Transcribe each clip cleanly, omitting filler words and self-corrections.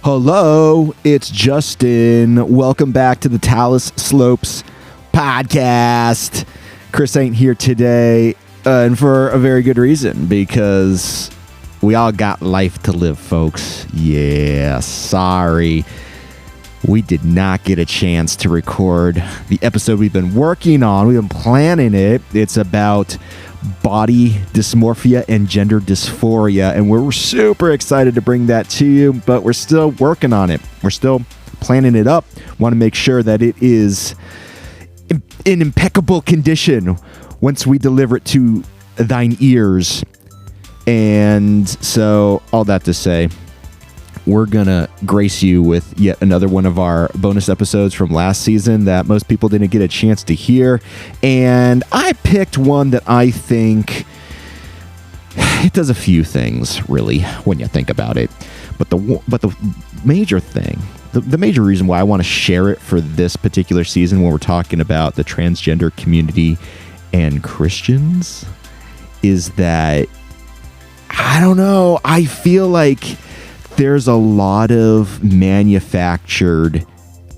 Hello, it's Justin. Welcome back to the Talus Slopes podcast. Chris ain't here today, and for a very good reason, because we all got life to live, folks. Yeah, sorry. We did not get a chance to record the episode we've been working on. We've been planning it. It's about body dysmorphia and gender dysphoria, and we're super excited to bring that to you, but we're still working on it. We're still planning it up. Want to make sure that it is in impeccable condition once we deliver it to thine ears. And so, all that to say, we're going to grace you with yet another one of our bonus episodes from last season that most people didn't get a chance to hear. And I picked one that I think it does a few things, really, when you think about it. But the major thing, the major reason why I want to share it for this particular season when we're talking about the transgender community and Christians is that, I don't know, I feel like there's a lot of manufactured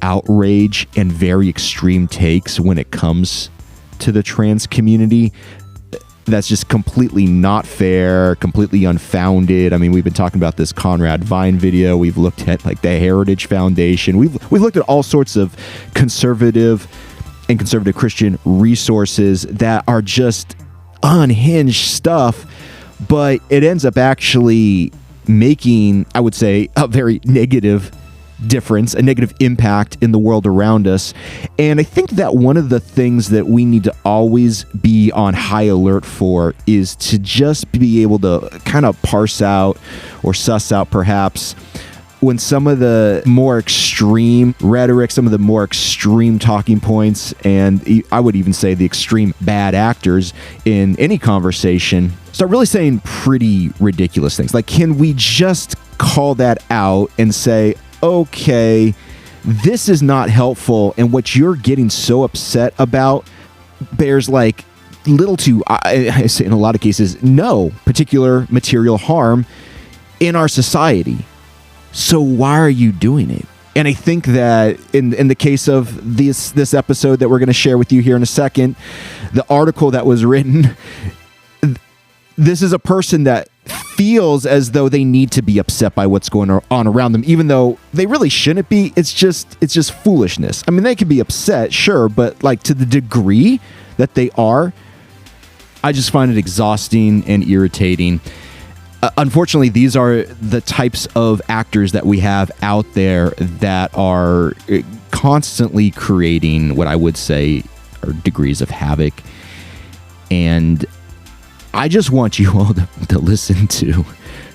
outrage and very extreme takes when it comes to the trans community. That's just completely not fair, completely unfounded. I mean, we've been talking about this Conrad Vine video. We've looked at like the Heritage Foundation. We've looked at all sorts of conservative and conservative Christian resources that are just unhinged stuff, but it ends up actually making, I would say, a very negative difference, a negative impact in the world around us. And I think that one of the things that we need to always be on high alert for is to just be able to kind of parse out or suss out perhaps when some of the more extreme rhetoric, some of the more extreme talking points, and I would even say the extreme bad actors in any conversation start really saying pretty ridiculous things. Like, can we just call that out and say, okay, this is not helpful, and what you're getting so upset about bears like little to, I say in a lot of cases, no particular material harm in our society. So why are you doing it? And I think that in the case of this episode that we're going to share with you here in a second, the article that was written, this is a person that feels as though they need to be upset by what's going on around them, even though they really shouldn't be. It's just foolishness. I mean, they can be upset, sure, but like to the degree that they are, I just find it exhausting and irritating. Unfortunately, these are the types of actors that we have out there that are constantly creating what I would say are degrees of havoc. And I just want you all to listen to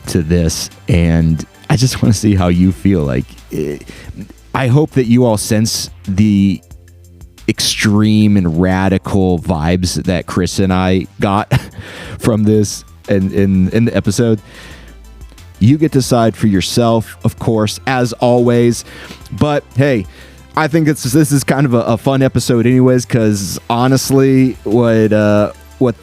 this, and I just want to see how you feel. Like, I hope that you all sense the extreme and radical vibes that Chris and I got from this. And in the episode, you get to decide for yourself, of course, as always. But hey, I think this is kind of a fun episode, anyways, because honestly, what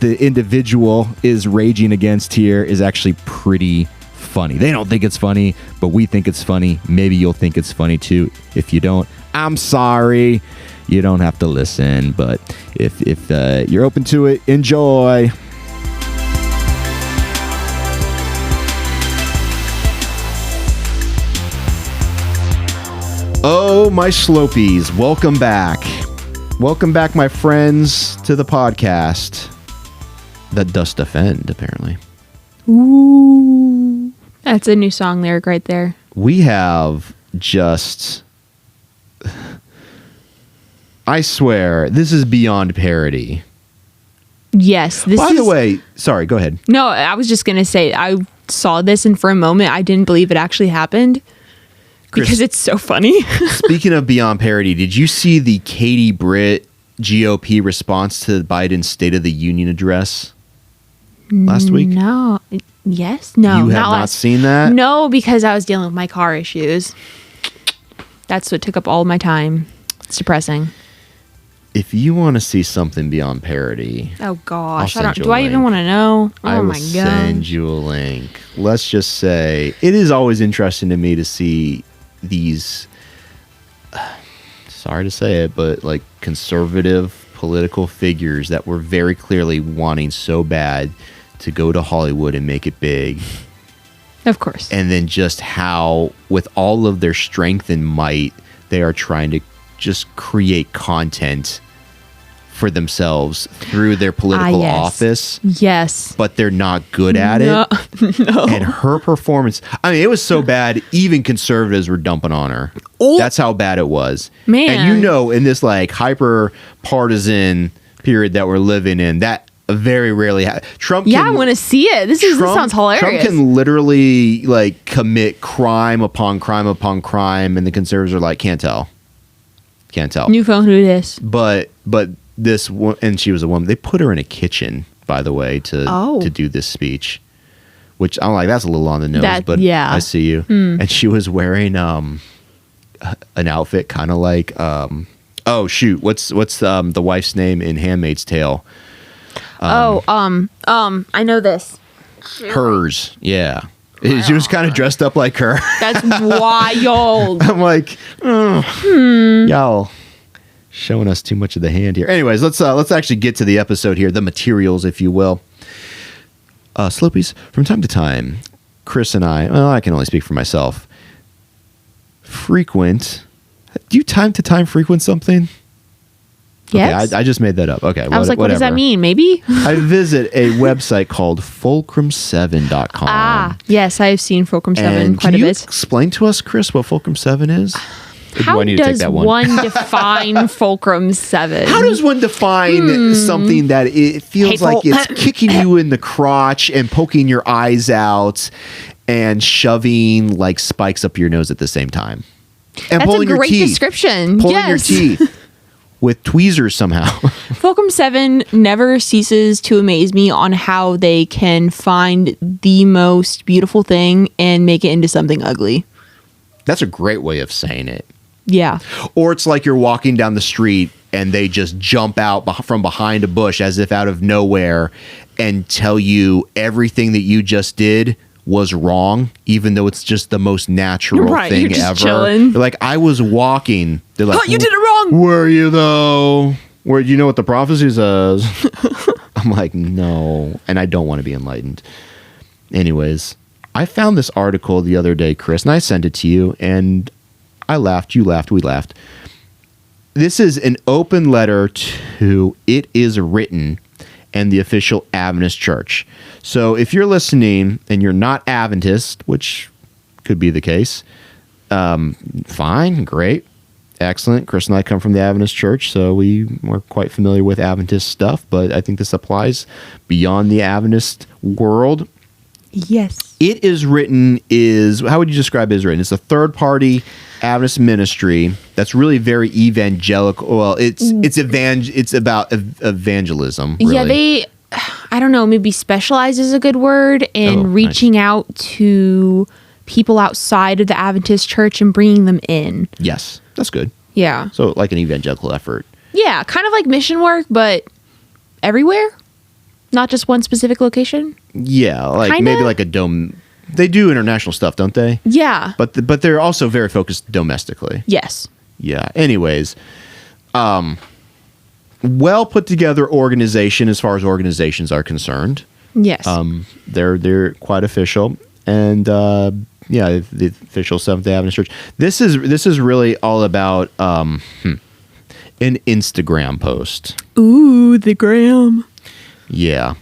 the individual is raging against here is actually pretty funny. They don't think it's funny, but we think it's funny. Maybe you'll think it's funny too. If you don't, I'm sorry. You don't have to listen. But if you're open to it, enjoy. Oh, my Slopies, welcome back. Welcome back, my friends, to the podcast that does defend, apparently. Ooh. That's a new song lyric right there. We have just... I swear, this is beyond parody. Yes. By the way, sorry, go ahead. No, I was just going to say, I saw this and for a moment, I didn't believe it actually happened. Chris, because it's so funny. Speaking of beyond parody, did you see the Katie Britt GOP response to Biden's State of the Union address last week? No. Yes? No. You have not seen that? No, because I was dealing with my car issues. That's what took up all my time. It's depressing. If you want to see something beyond parody, oh gosh, do I even want to know? Oh I will my god! Send you a link. Let's just say it is always interesting to me to see these, sorry to say it, but like conservative political figures that were very clearly wanting so bad to go to Hollywood and make it big. Of course. And then just how, with all of their strength and might, they are trying to just create content for themselves through their political office. Yes. But they're not good at it. No. And her performance, I mean, it was so bad, even conservatives were dumping on her. Oh. That's how bad it was. Man. And you know, in this like hyper partisan period that we're living in, that very rarely Trump can, I want to see it. This sounds hilarious. Trump can literally like commit crime upon crime upon crime, and the conservatives are like, can't tell. New phone, who this? But this one, and she was a woman. They put her in a kitchen, by the way, to do this speech, which I'm like, that's a little on the nose, but yeah. I see you. And she was wearing an outfit kind of like oh shoot, what's the wife's name in Handmaid's Tale? I know this. Hers, yeah. She was kind of dressed up like her. That's wild. I'm like, y'all showing us too much of the hand here. Anyways, let's actually get to the episode here, the materials, if you will. Slopies, from time to time, Chris and I can only speak for myself, do you time to time frequent something? Yes. Okay, I just made that up. Okay, I was like, what does that mean? Maybe? I visit a website called fulcrum7.com. Ah, yes, I've seen Fulcrum 7 quite a bit. Can you explain to us, Chris, what Fulcrum 7 is? How does one define Fulcrum 7? How does one define something that it feels like it's kicking you in the crotch and poking your eyes out and shoving like spikes up your nose at the same time? And that's pulling a great your teeth. Description. Pulling your teeth with tweezers somehow. Fulcrum 7 never ceases to amaze me on how they can find the most beautiful thing and make it into something ugly. That's a great way of saying it. Yeah. Or it's like you're walking down the street and they just jump out from behind a bush as if out of nowhere and tell you everything that you just did was wrong, even though it's just the most natural thing you're just ever. Chilling. They're like, I was walking. They're like, you did it wrong. Were you though? Where you know what the prophecy says? I'm like, no, and I don't want to be enlightened. Anyways, I found this article the other day, Chris, and I sent it to you, and I laughed, you laughed, we laughed. This is an open letter to It Is Written and the official Adventist Church. So if you're listening and you're not Adventist, which could be the case, fine, great, excellent. Chris and I come from the Adventist Church, so we're quite familiar with Adventist stuff, but I think this applies beyond the Adventist world. Yes. It Is Written is, how would you describe It Is Written? It's a third-party Adventist ministry that's really very evangelical. Well, it's about evangelism. Really. Yeah, I don't know, maybe specialize is a good word in reaching out to people outside of the Adventist Church and bringing them in. Yes, that's good. Yeah. So like an evangelical effort. Yeah, kind of like mission work, but everywhere, not just one specific location. Yeah, like Kinda? maybe like a dome. They do international stuff, don't they? Yeah. But they're also very focused domestically. Yes. Yeah. Anyways, well put together organization as far as organizations are concerned. Yes. They're quite official, and the official Seventh-day Adventist Church. This is really all about an Instagram post. Ooh, the gram. Yeah.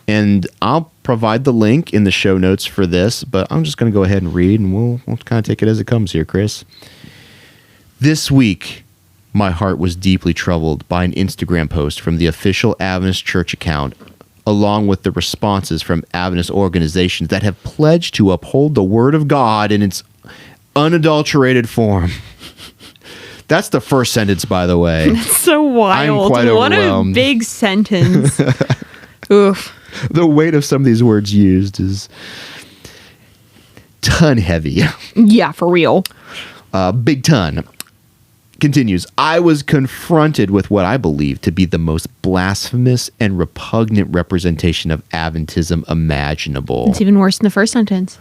And I'll provide the link in the show notes for this, but I'm just going to go ahead and read, and we'll kind of take it as it comes here, Chris. This week, my heart was deeply troubled by an Instagram post from the official Adventist Church account, along with the responses from Adventist organizations that have pledged to uphold the Word of God in its unadulterated form. That's the first sentence, by the way. That's so wild. I'm quite overwhelmed. What a big sentence. Oof. The weight of some of these words used is ton heavy. Yeah, for real. Big ton. Continues, I was confronted with what I believe to be the most blasphemous and repugnant representation of Adventism imaginable. It's even worse than the first sentence.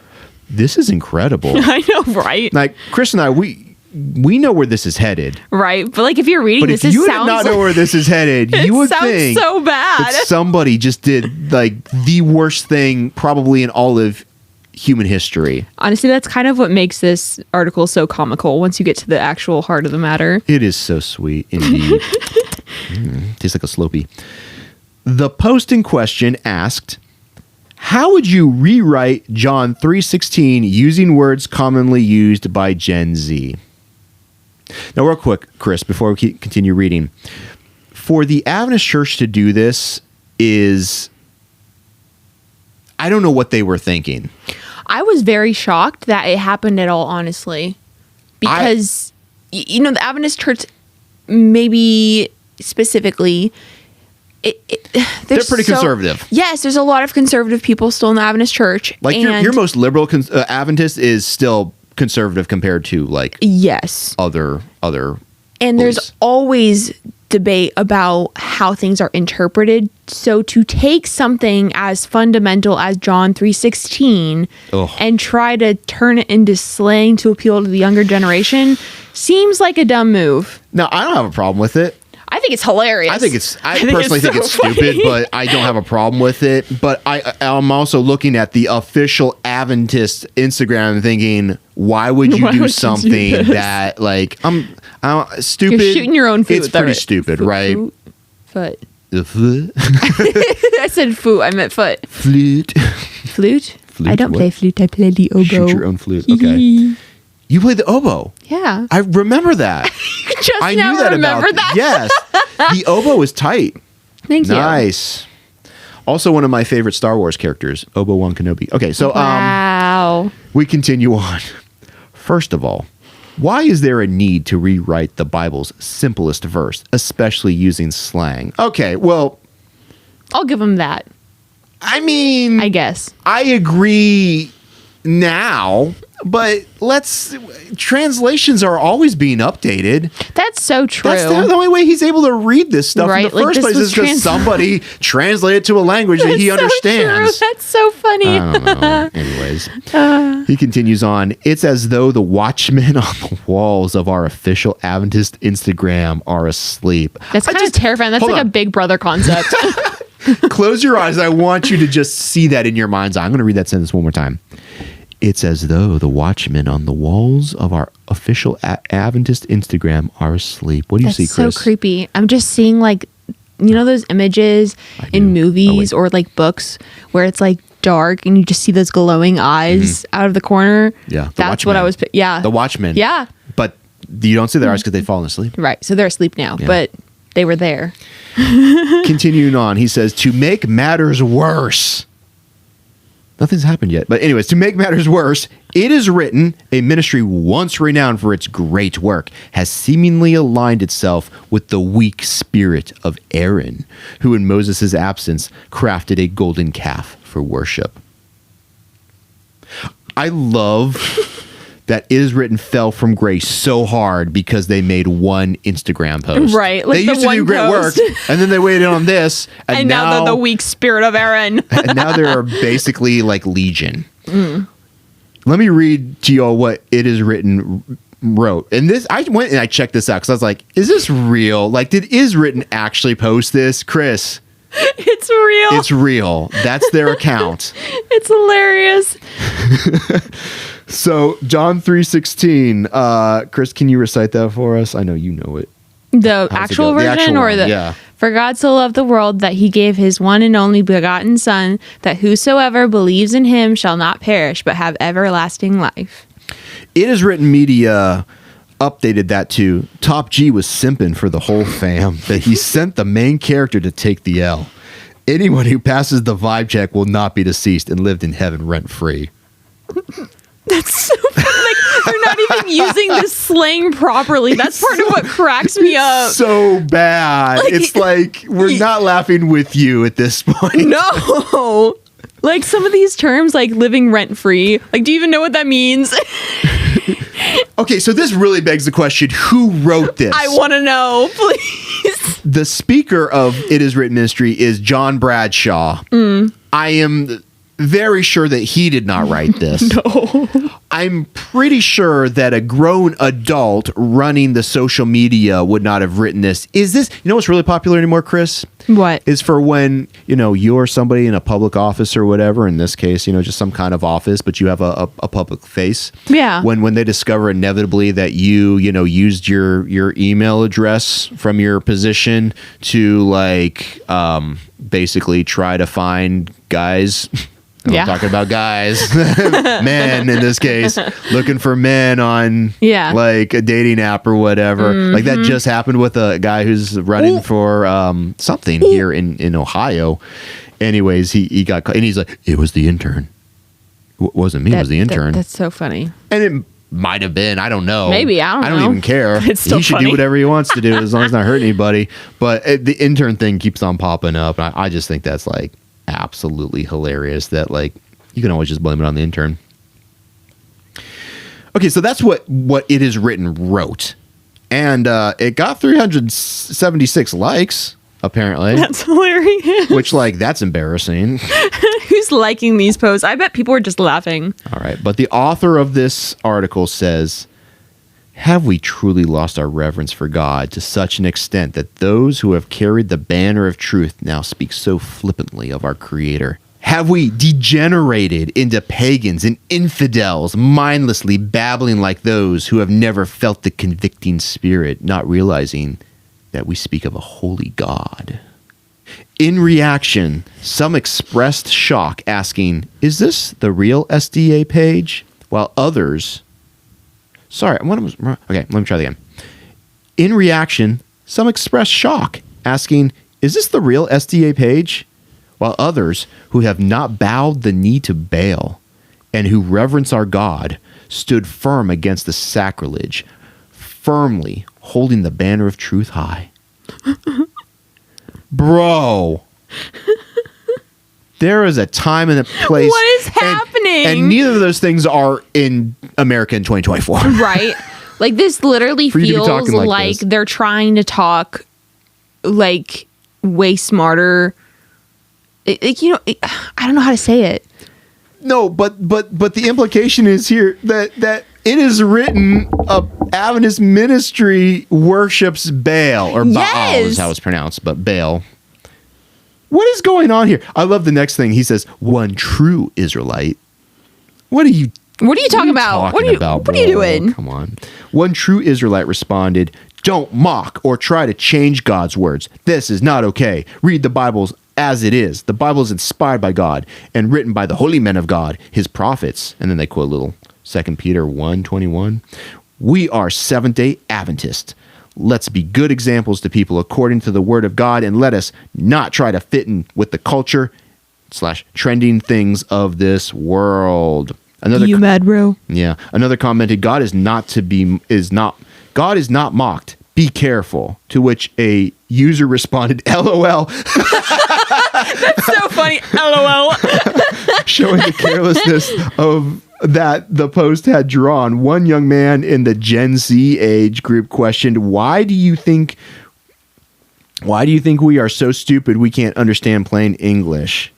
this is incredible. I know, right? Like, Chris and I, we know where this is headed. Right. But like, if you're reading But this, if it you did sounds not know where this is headed, you would sounds think so bad. that somebody just did like the worst thing probably in all of human history. Honestly, that's kind of what makes this article so comical once you get to the actual heart of the matter. It is so sweet, indeed. Tastes like a Slurpee. The post in question asked, how would you rewrite John 3:16 using words commonly used by Gen Z? Now, real quick, Chris, before we continue reading, for the Adventist Church to do this is, I don't know what they were thinking. I was very shocked that it happened at all, honestly, because the Adventist Church, maybe specifically, they're pretty conservative. Yes, there's a lot of conservative people still in the Adventist Church. Like your most liberal Adventist is still conservative compared to like other and beliefs. There's always debate about how things are interpreted. So to take something as fundamental as John 3:16 and try to turn it into slang to appeal to the younger generation seems like a dumb move. No, I don't have a problem with it. I think it's hilarious. I personally think it's stupid, but I don't have a problem with it. But I'm also looking at the official Adventist Instagram and thinking, why would you do something that like I'm stupid? You're shooting your own foot. It's pretty stupid, right? Foot. The flute. I said foot. I meant foot. Flute. Flute? I don't play flute. I play the oboe. Shoot your own flute. Okay. You play the oboe. Yeah. I remember that. I knew that about that. Yes. The oboe is tight. Thank you. Nice. Also one of my favorite Star Wars characters, Obi-Wan Kenobi. Okay, so wow. We continue on. First of all, why is there a need to rewrite the Bible's simplest verse, especially using slang? Okay, well, I'll give him that. I mean, I guess. I agree now, but translations are always being updated. That's so true. That's the only way he's able to read this stuff in the Like, first place is because somebody translated it to a language that he understands. True. That's so funny. I don't know. Anyways, he continues on. It's as though the watchmen on the walls of our official Adventist Instagram are asleep. That's kind of terrifying. That's like a Big Brother concept. Close your eyes. I want you to just see that in your mind's eye. I'm going to read that sentence one more time. It's as though the watchmen on the walls of our official Adventist Instagram are asleep. What do you see, Chris? So creepy. I'm just seeing like, those images in movies or like books where it's like dark and you just see those glowing eyes out of the corner. Yeah. That's what I was. Yeah. The watchmen. Yeah. But you don't see their eyes because they've fallen asleep. Right. So they're asleep now, but they were there. Continuing on, he says, to make matters worse. Nothing's happened yet. But anyways, to make matters worse, it is written, a ministry once renowned for its great work has seemingly aligned itself with the weak spirit of Aaron, who in Moses' absence crafted a golden calf for worship. I love that It Is Written fell from grace so hard because they made one Instagram post. Right. Like they used to do great work, and then they waited on this. And now they're the weak spirit of Aaron. And now they're basically like Legion. Let me read to y'all what It Is Written wrote. And this, I went and I checked this out because I was like, is this real? Like, did Is Written actually post this? Chris. It's real. It's real. That's their account. It's hilarious. So John 3:16, Chris, can you recite that for us? I know you know it. The actual version or the yeah. For God so loved the world that he gave his one and only begotten Son, that whosoever believes in him shall not perish but have everlasting life. It Is Written Media updated that to Top G was simping for the whole fam, that he sent the main character to take the L. Anyone who passes the vibe check will not be deceased and lived in heaven rent free. That's so funny. Like, they're not even using this slang properly. That's part of what cracks me up. So bad. Like, it's like, we're not laughing with you at this point. No. Like, some of these terms, like living rent free, like, do you even know what that means? Okay, so this really begs the question, who wrote this? I want to know, please. The speaker of It Is Written Ministry is John Bradshaw. I am very sure that he did not write this. No. I'm pretty sure that a grown adult running the social media would not have written this. Is this, you know what's really popular anymore, Chris? What? Is for when, you're somebody in a public office or whatever, in this case, just some kind of office, but you have a public face. Yeah. When they discover inevitably that you used your email address from your position to basically try to find guys. I'm talking about guys, men in this case, looking for men on like a dating app or whatever. Mm-hmm. Like that just happened with a guy who's running for something here in Ohio. Anyways, he got caught and he's like, it was the intern. It wasn't me, it was the intern. That's so funny. And it might have been. I don't know. Maybe. I don't know. I don't even care. It's still he should funny. do whatever he wants to do as long as it's not hurting anybody. But the intern thing keeps on popping up. And I just think that's like absolutely hilarious that you can always just blame it on the intern. Okay, so that's what It Is Written wrote. And it got 376 likes, apparently. That's hilarious. Which, that's embarrassing. Who's liking these posts? I bet people are just laughing. All right, but the author of this article says, have we truly lost our reverence for God to such an extent that those who have carried the banner of truth now speak so flippantly of our Creator? Have we degenerated into pagans and infidels, mindlessly babbling like those who have never felt the convicting Spirit, not realizing that we speak of a holy God? In reaction, some expressed shock, asking, is this the real SDA page? While others... Sorry, okay, let me try that again. In reaction, some expressed shock, asking, is this the real SDA page? While others, who have not bowed the knee to Baal and who reverence our God, stood firm against the sacrilege, firmly holding the banner of truth high. Bro. There is a time and a place. What is happening? And neither of those things are in America in 2024. Right. This literally feels like they're trying to talk way smarter. I don't know how to say it. No, but the implication is here that it is written Adventist ministry worships Baal, or Baal is how it's pronounced, but Baal. What is going on here? I love the next thing. He says, one true Israelite. What are you talking about? What are you doing? Come on. One true Israelite responded, don't mock or try to change God's words. This is not okay. Read the Bibles as it is. The Bible is inspired by God and written by the holy men of God, his prophets. And then they quote a little 2 Peter 1:21. We are Seventh-day Adventists. Let's be good examples to people according to the word of God, and let us not try to fit in with the culture / trending things of this world. You mad, bro? Yeah. Another commented, God is not mocked. Be careful. To which a user responded, LOL. That's so funny. LOL. Showing the carelessness of that the post had drawn. One young man in the Gen Z age group questioned, why do you think we are so stupid we can't understand plain English?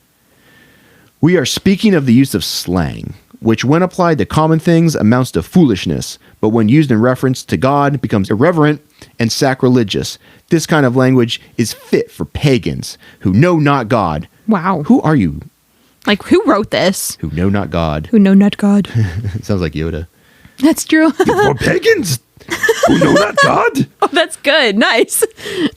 We are speaking of the use of slang, which when applied to common things amounts to foolishness, but when used in reference to God becomes irreverent and sacrilegious. This kind of language is fit for pagans who know not God. Wow. Who are you? Who wrote this? Who know not God. Who know not God. Sounds like Yoda. That's true. For pagans who know not God. Oh, that's good. Nice.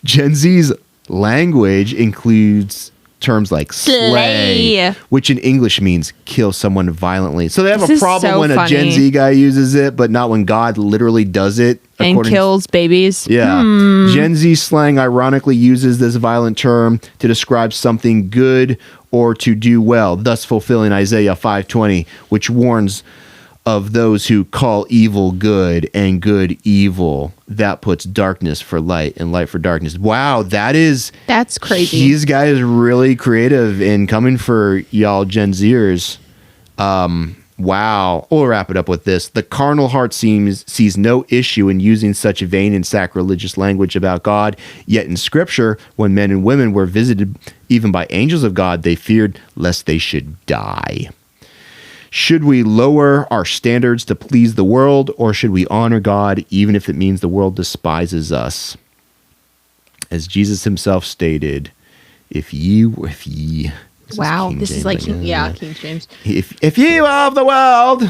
Gen Z's language includes terms like slay, which in English means kill someone violently. So they have a problem when a Gen Z guy uses it, but not when God literally does it. And kills babies. Yeah. Gen Z slang ironically uses this violent term to describe something good or to do well, thus fulfilling Isaiah 5:20, which warns of those who call evil good and good evil. That puts darkness for light and light for darkness. Wow, that's crazy. These guys really creative in coming for y'all Gen Zers. Wow. We'll wrap it up with this. The carnal heart sees no issue in using such vain and sacrilegious language about God. Yet in Scripture, when men and women were visited even by angels of God, they feared lest they should die. Should we lower our standards to please the world, or should we honor God even if it means the world despises us? As Jesus himself stated, if ye Wow, this is like King James. If ye were of the world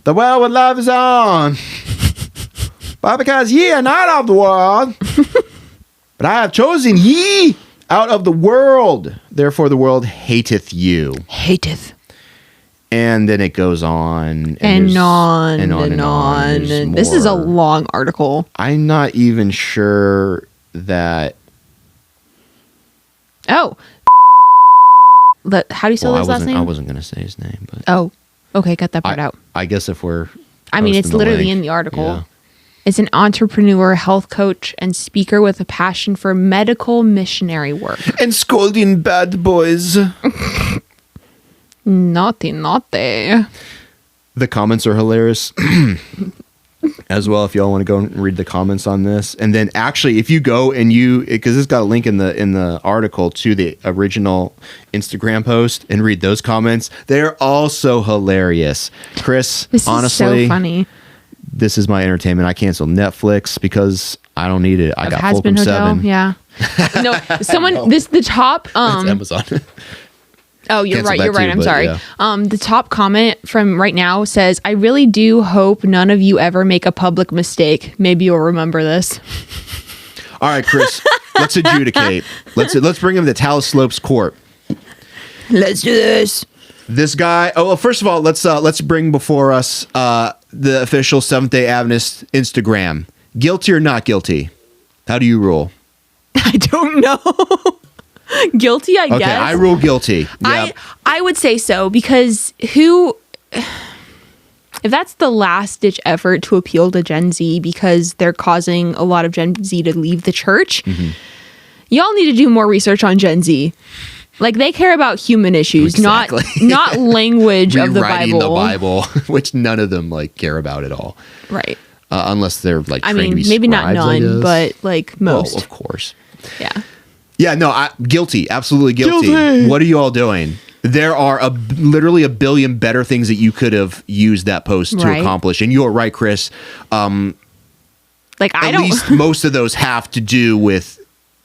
would love his own. But because ye are not of the world, but I have chosen ye out of the world, therefore the world hateth you. Hateth. And then it goes on and on and on. This is a long article. I'm not even sure that. Oh. How do you spell his last name? I wasn't going to say his name, but oh, okay, cut that part out. I guess if we're, it's literally in the article. Yeah. It's an entrepreneur, health coach, and speaker with a passion for medical missionary work and scolding bad boys. Naughty. The comments are hilarious. As well, if y'all want to go and read the comments on this. And then actually, if you go and because it's got a link in the article to the original Instagram post and read those comments, they're also hilarious. Chris, this honestly, is so funny. This is my entertainment. I canceled Netflix because I don't need it. I got Fulcrum 7. Yeah. No, the top. That's Amazon. Oh, you're right. I'm sorry. Yeah. The top comment from right now says, "I really do hope none of you ever make a public mistake. Maybe you'll remember this." All right, Chris, let's adjudicate. Let's bring him to Talis Slopes Court. Let's do this. This guy. Oh, well, first of all, let's bring before us the official Seventh-day Adventist Instagram. Guilty or not guilty? How do you rule? I don't know. Guilty, I guess. Okay, I rule guilty. Yep. I would say so, because if that's the last ditch effort to appeal to Gen Z because they're causing a lot of Gen Z to leave the church, y'all need to do more research on Gen Z. Like, they care about human issues, not language of the Bible. Rewriting the Bible, which none of them care about at all. Right. Unless they're trained to be maybe scribes, not none, but most. Well, of course. Yeah. Yeah, no, guilty. Absolutely guilty. What are you all doing? There are literally a billion better things that you could have used that post to accomplish. And you're right, Chris. At least most of those have to do with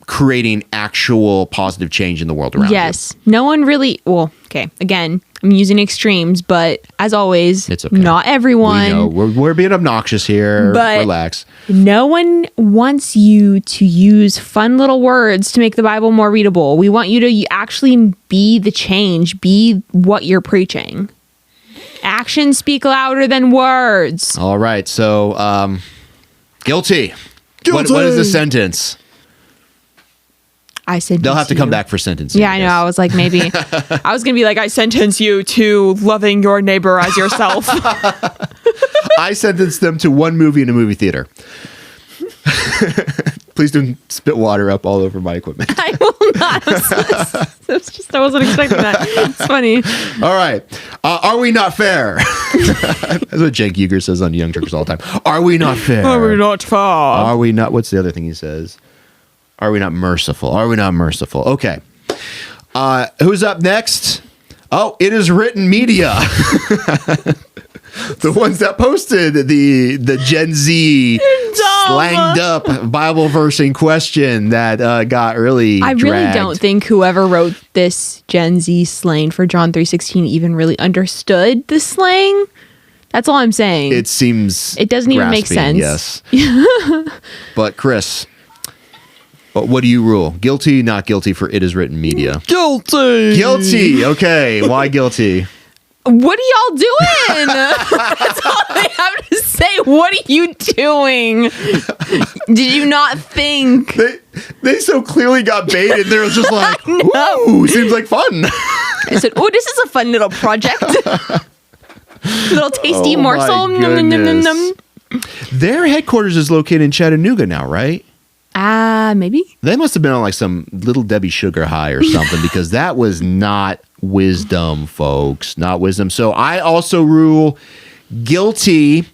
creating actual positive change in the world around you. Yes. No one really... Well, okay. Again, I'm using extremes, but as always, it's okay. Not everyone... We know. We're being obnoxious here. But relax. No one wants you to use fun little words to make the Bible more readable. We want you to actually be the change. Be what you're preaching. Actions speak louder than words. All right. So, guilty. What is the sentence? I sentence They'll have to come back for sentencing. Yeah, I know. I was like, maybe. I was going to be like, I sentence you to loving your neighbor as yourself. I sentenced them to one movie in a movie theater. Please don't spit water up all over my equipment. I will not. I wasn't expecting that. It's funny. All right. Are we not fair? That's what Cenk Uygur says on Young Turks all the time. Are we not fair? Are we not fair? Are we not? What's the other thing he says? Are we not merciful? Are we not merciful? Okay. Who's up next? Oh, It Is Written Media. The ones that posted the Gen Z slanged up Bible verse in question that got really dragged. I really don't think whoever wrote this Gen Z slang for John 3:16 even really understood the slang. That's all I'm saying. It seems it doesn't even make sense. Yes. But Chris, what do you rule? Guilty, not guilty for It Is Written Media? Guilty. Guilty. Okay. Why guilty? What are y'all doing? That's all I have to say. What are you doing? Did you not think? They so clearly got baited. They're just like, ooh, seems like fun. I said, oh, this is a fun little project. Little tasty morsel. Nom, nom, nom. Their headquarters is located in Chattanooga now, right? Maybe. They must have been on like some Little Debbie sugar high or something because that was not wisdom, folks, not wisdom. So I also rule guilty.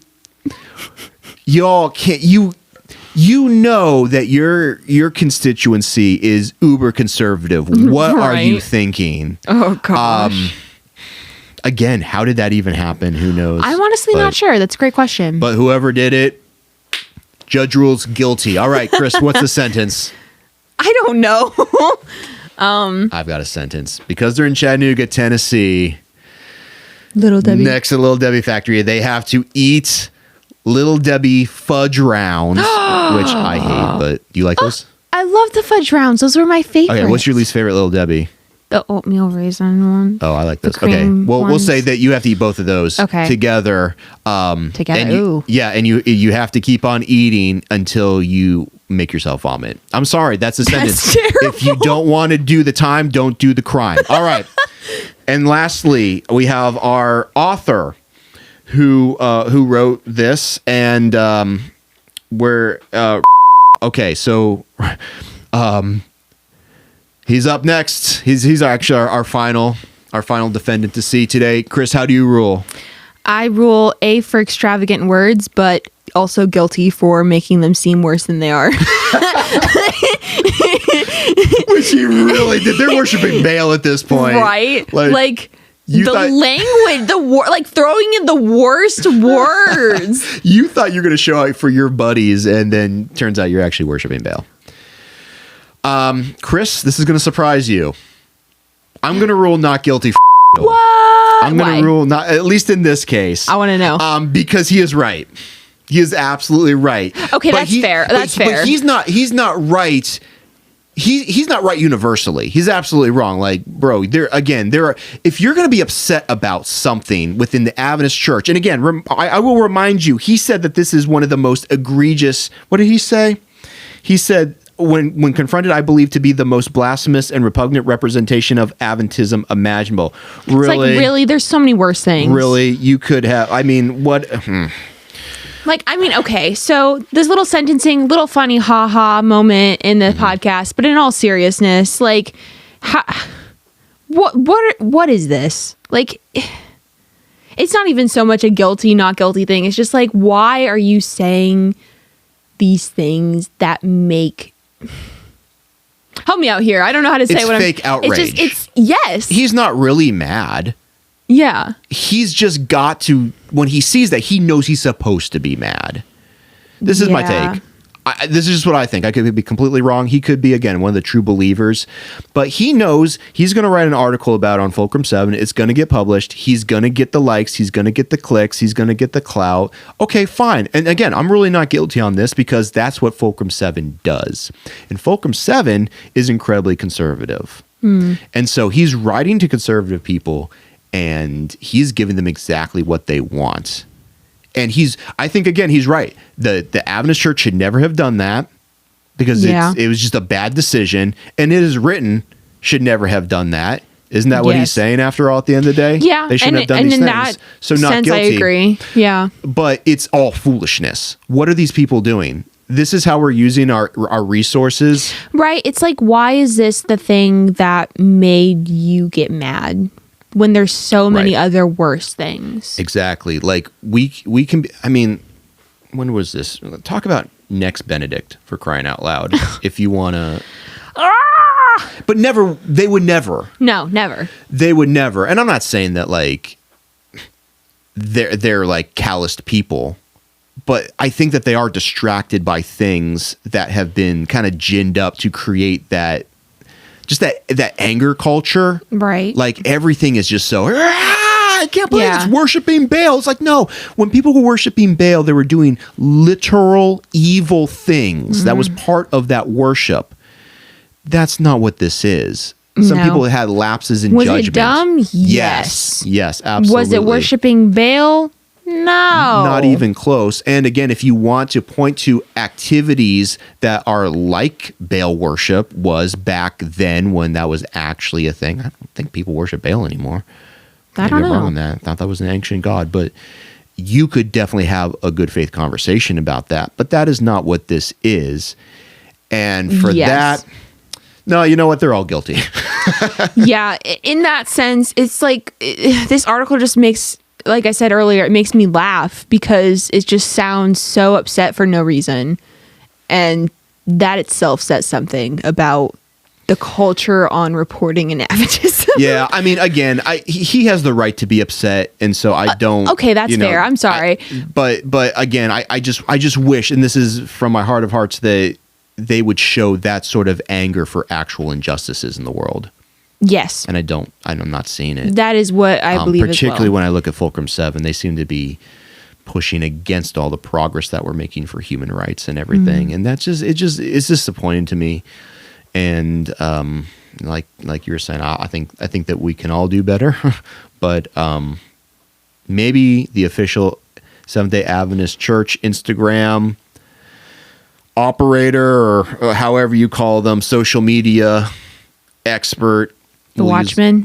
Y'all can't, you know that your constituency is uber conservative. What are you thinking? Oh gosh. Again, how did that even happen? Who knows? I'm honestly not sure. That's a great question. But whoever did it, judge rules guilty. All right, Chris, what's the sentence? I don't know. I've got a sentence. Because they're in Chattanooga, Tennessee, Little Debbie. next to Little Debbie Factory, they have to eat Little Debbie fudge rounds, which I hate, but do you like those? I love the fudge rounds. Those were my favorite. Okay, what's your least favorite Little Debbie? The oatmeal raisin one. Oh, I like those. The Okay, cream well, we'll ones. say that you have to eat both of those together. Together, and you, yeah, and you have to keep on eating until you make yourself vomit. I'm sorry, that's the sentence. That's terrible. If you don't want to do the time, don't do the crime. All right. And lastly, we have our author who wrote this, and we're okay. So, he's up next. He's actually our final defendant to see today. Chris, how do you rule? I rule A for extravagant words, but also guilty for making them seem worse than they are. Which he really did. They're worshiping Baal at this point, Right? Like you the thought- language, like throwing in the worst words. You thought you were going to show out for your buddies, and then turns out you're actually worshiping Baal. Chris, this is going to surprise you. I'm going to rule not guilty. What? I'm going to rule not, at least in this case. I want to know. Because he is right. He is absolutely right. Okay, that's fair. That's fair. But he's not right. He's not right universally. He's absolutely wrong. Like, bro, there are, if you're going to be upset about something within the Adventist church, and again, I will remind you, he said that this is one of the most egregious, what did he say? He said, when confronted, I believe to be the most blasphemous and repugnant representation of Adventism imaginable. Really? It's like, really? There's so many worse things. Really? You could have, I mean, what? Like, I mean, okay, so this little sentencing, little funny ha-ha moment in the podcast, but in all seriousness, like, what is this? Like, it's not even so much a guilty, not guilty thing. It's just like, why are you saying these things that make... Help me out here. I don't know how to say what I'm... It's fake outrage. Yes. He's not really mad. Yeah. He's just got to, when he sees that, he knows he's supposed to be mad. This is my take. This is just what I think. I could be completely wrong. He could be, again, one of the true believers. But he knows he's going to write an article about it on Fulcrum 7. It's going to get published. He's going to get the likes. He's going to get the clicks. He's going to get the clout. Okay, fine. And again, I'm really not guilty on this because that's what Fulcrum 7 does. And Fulcrum 7 is incredibly conservative. And so he's writing to conservative people, and he's giving them exactly what they want. And I think, again, he's right. The Adventist Church should never have done that because it was just a bad decision. And it is written, should never have done that. Isn't that what he's saying after all at the end of the day? Yeah. They shouldn't have done these things. So not sense, guilty. I agree. Yeah. But it's all foolishness. What are these people doing? This is how we're using our resources. Right. It's like, why is this the thing that made you get mad when there's so many other worse things? Exactly. Like we can be, I mean, when was this? Talk about next Benedict, for crying out loud. If you want to. But they would never. No, never. They would never. And I'm not saying that like they're like calloused people, but I think that they are distracted by things that have been kind of ginned up to create that anger culture. Right. Like everything is just so, I can't believe it's worshiping Baal. It's like, no, when people were worshiping Baal, they were doing literal evil things. That was part of that worship. That's not what this is. Some people had lapses in judgment. Was it dumb? Yes. Yes, absolutely. Was it worshiping Baal? No. Not even close. And again, if you want to point to activities that are like Baal worship was back then when that was actually a thing. I don't think people worship Baal anymore. I don't know. Maybe I'm wrong on that. I thought that was an ancient god, but you could definitely have a good faith conversation about that. But that is not what this is. And for that, No, you know what? They're all guilty. Yeah, in that sense, it's like this article just makes, like I said earlier, it makes me laugh because it just sounds so upset for no reason. And that itself says something about the culture on reporting and Adventism. Yeah, I mean, again, he has the right to be upset, and so I don't. Okay, that's fair. I'm sorry, but again, I just wish, and this is from my heart of hearts, that they would show that sort of anger for actual injustices in the world. Yes, and I'm not seeing it. That is what I believe, particularly as well. when I look at Fulcrum 7, they seem to be pushing against all the progress that we're making for human rights and everything, and it's disappointing to me. And like you were saying, I think that we can all do better, but maybe the official Seventh-day Adventist Church Instagram operator, or however you call them, social media expert, the Watchman.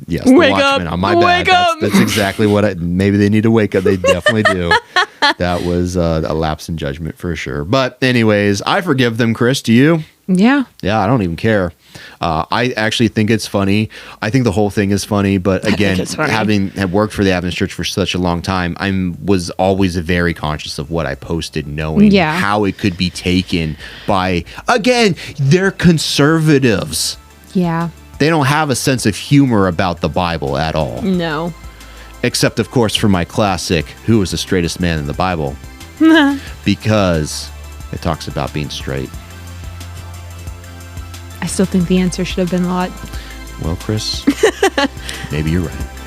Yes, the wake Watchman. up, On my bad. wake up. That's exactly what maybe they need to wake up. They definitely do. That was a lapse in judgment for sure. But anyways, I forgive them, Chris. Do you? Yeah. Yeah, I don't even care. I actually think it's funny. I think the whole thing is funny. But again, having worked for the Adventist Church for such a long time, I was always very conscious of what I posted, knowing how it could be taken by, again, they're conservatives. Yeah. They don't have a sense of humor about the Bible at all. No. Except, of course, for my classic, Who was the straightest man in the Bible? Because it talks about being straight. I still think the answer should have been Lot. Well, Chris, maybe you're right.